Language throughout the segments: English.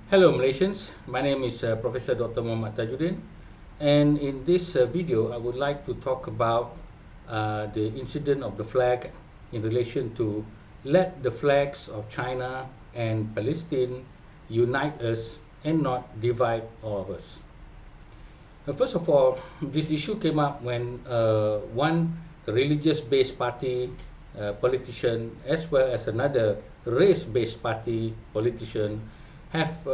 Hello Malaysians, my name is Professor Dr. Muhammad Tajuddin, and in this video I would like to talk about the incident of the flag in relation to let the flags of China and Palestine unite us and not divide all of us. First of all, this issue came up when one religious-based party politician as well as another race-based party politician have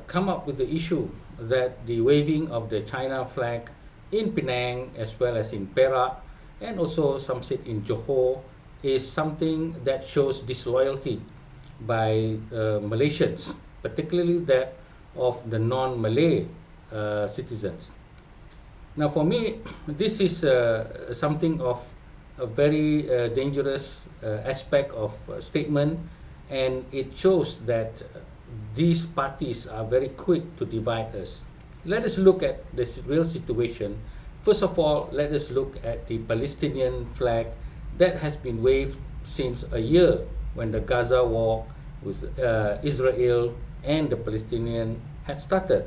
come up with the issue that the waving of the China flag in Penang as well as in Perak and also some said in Johor is something that shows disloyalty by Malaysians, particularly that of the non-Malay citizens. Now, for me, this is something of a very dangerous aspect of statement, and it shows that these parties are very quick to divide us. Let us look at this real situation. First of all, let us look at the Palestinian flag that has been waved since a year when the Gaza war with Israel and the Palestinian had started.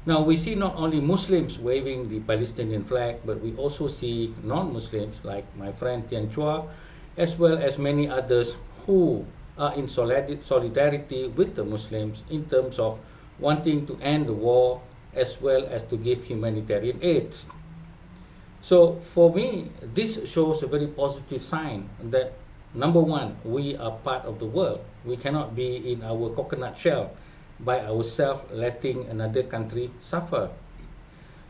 Now, we see not only Muslims waving the Palestinian flag, but we also see non-Muslims like my friend Tian Chua, as well as many others who are in solidarity with the Muslims in terms of wanting to end the war as well as to give humanitarian aid. So for me, this shows a very positive sign that number one, we are part of the world. We cannot be in our coconut shell by ourselves letting another country suffer.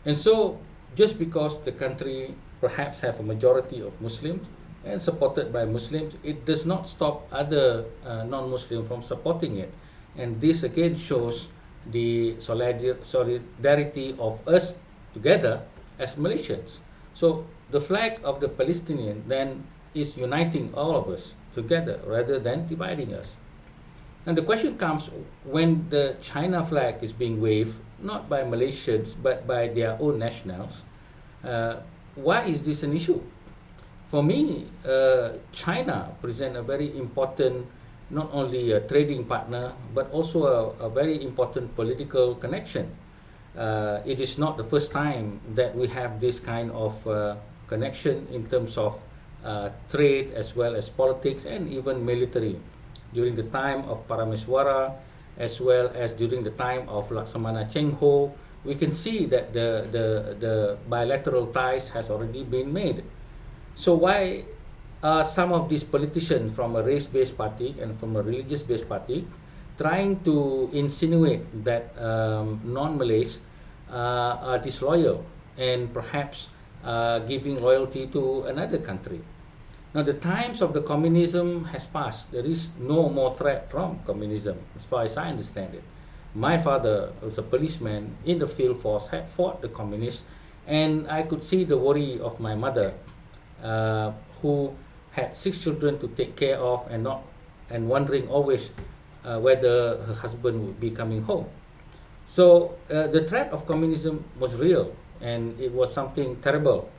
And so just because the country perhaps have a majority of Muslims and supported by Muslims, it does not stop other non-Muslims from supporting it. And this again shows the solidarity of us together as Malaysians. So the flag of the Palestinian then is uniting all of us together rather than dividing us. And the question comes when the China flag is being waved, not by Malaysians, but by their own nationals. Why is this an issue? For me, China presents a very important, not only a trading partner, but also a very important political connection. It is not the first time that we have this kind of connection in terms of trade as well as politics and even military. During the time of Parameswara, as well as during the time of Laksamana Cheng Ho, we can see that the bilateral ties has already been made. So why are some of these politicians from a race-based party and from a religious-based party trying to insinuate that non-Malays are disloyal and perhaps giving loyalty to another country? Now, the times of the communism has passed. There is no more threat from communism, as far as I understand it. My father was a policeman in the field force, had fought the communists, and I could see the worry of my mother, who had 6 children to take care of and wondering always whether her husband would be coming home. So the threat of communism was real, and it was something terrible,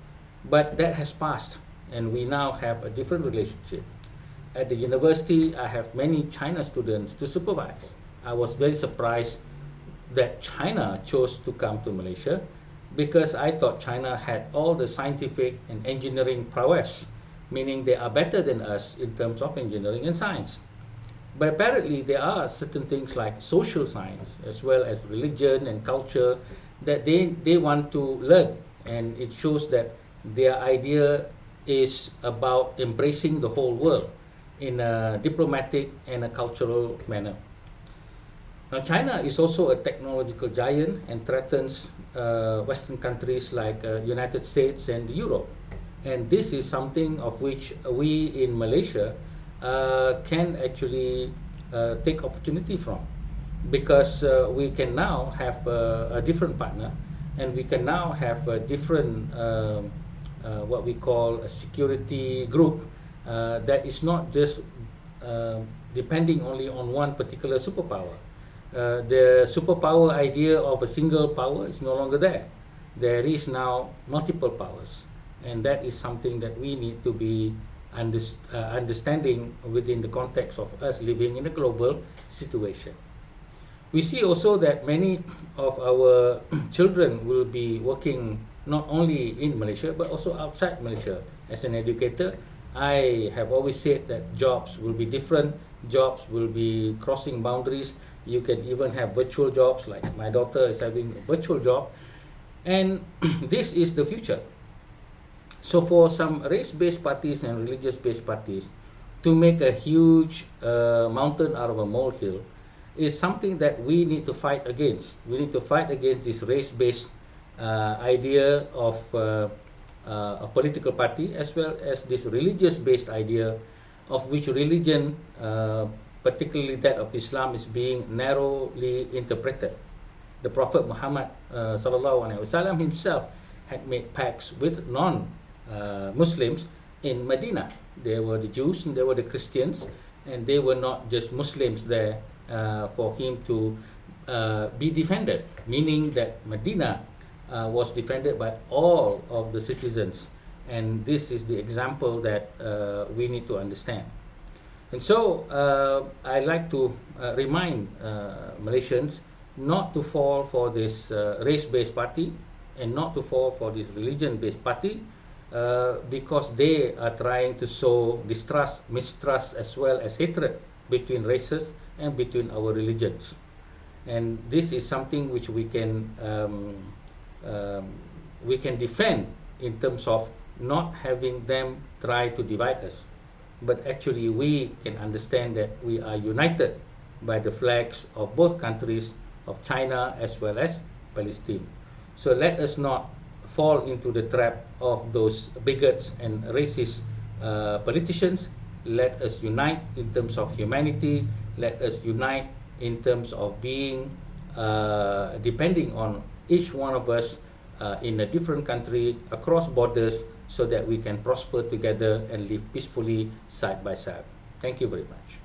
but that has passed. And we now have a different relationship. At the university, I have many China students to supervise. I was very surprised that China chose to come to Malaysia because I thought China had all the scientific and engineering prowess, meaning they are better than us in terms of engineering and science. But apparently there are certain things like social science as well as religion and culture that they want to learn, and it shows that their idea is about embracing the whole world in a diplomatic and a cultural manner. Now, China is also a technological giant and threatens Western countries like United States and Europe. And this is something of which we in Malaysia can actually take opportunity from, because we can now have a different partner, and we can now have a different what we call a security group that is not just depending only on one particular superpower. The superpower idea of a single power is no longer there. There is now multiple powers, and that is something that we need to be understanding within the context of us living in a global situation. We see also that many of our children will be working not only in Malaysia but also outside Malaysia. As an educator, I have always said that jobs will be different, jobs will be crossing boundaries. You can even have virtual jobs, like my daughter is having a virtual job, and this is the future. So for some race-based parties and religious-based parties to make a huge mountain out of a molehill is something that we need to fight against. We need to fight against this race-based idea of a political party, as well as this religious-based idea of which religion, particularly that of Islam, is being narrowly interpreted. The Prophet Muhammad sallallahu alaihi wasallam himself had made pacts with non-Muslims in Medina. There were the Jews and there were the Christians, and they were not just Muslims there for him to be defended, meaning that Medina was defended by all of the citizens, and this is the example that we need to understand. And so I like to remind Malaysians not to fall for this race-based party and not to fall for this religion-based party, because they are trying to sow distrust, mistrust, as well as hatred between races and between our religions. And this is something which we can defend in terms of not having them try to divide us, but actually we can understand that we are united by the flags of both countries, of China as well as Palestine. So let us not fall into the trap of those bigots and racist politicians. Let us unite in terms of humanity. Let us unite in terms of being depending on each one of us in a different country, across borders, so that we can prosper together and live peacefully side by side. Thank you very much.